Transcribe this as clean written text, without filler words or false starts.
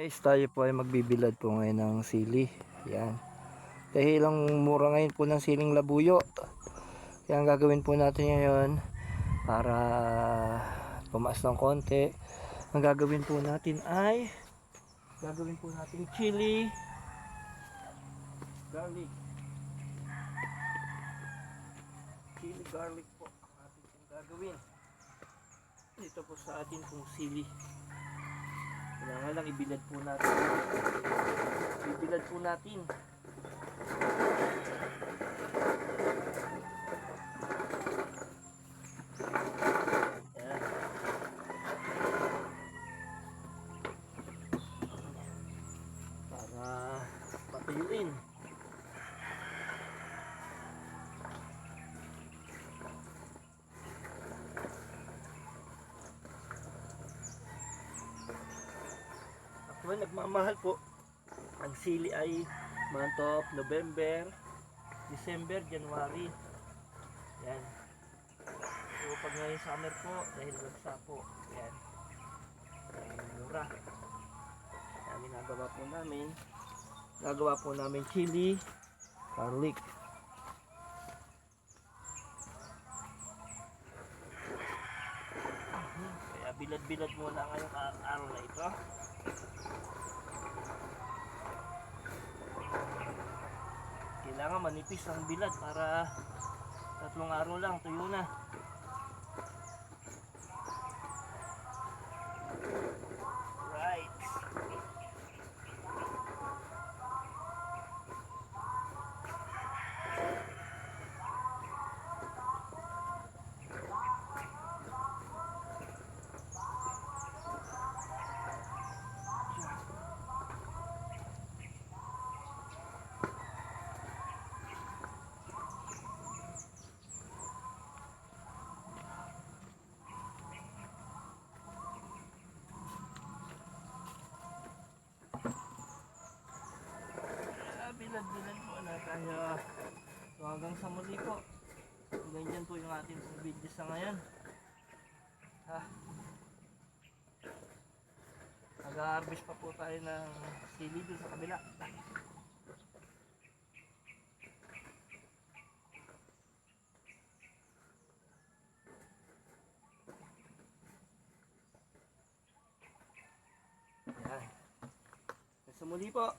Guys, tayo po ay magbibilad po ngayon ng sili. Yan. Dahil lang mura ngayon po ng siling labuyo. Kaya ang gagawin po natin ngayon para tumaas ng konti. Ang gagawin po natin ay chili garlic. Chili garlic po ang ating pong gagawin. Dito po sa ating pong sili. Kailangan lang ibilad po natin. Ibilad po natin. Ayan. Para patuyuin. Well, nagmamahal po ang sili ay month of November, December, January. Yan. So pag ngayon summer po, dahil bagsa po, yan, mura. Kaya nagawa po namin chili garlic. Kaya bilad-bilad muna ngayong araw na ito. Kailangan manipis ang bilad para 3 araw lang tuyo na. Right. Bilad-bilad po na tayo. So hanggang sa muli po. Ganyan po yung ating video sa ngayon. Nag-harvest pa po tayo ng sili dun sa kabila. Ayan. Sa muli po.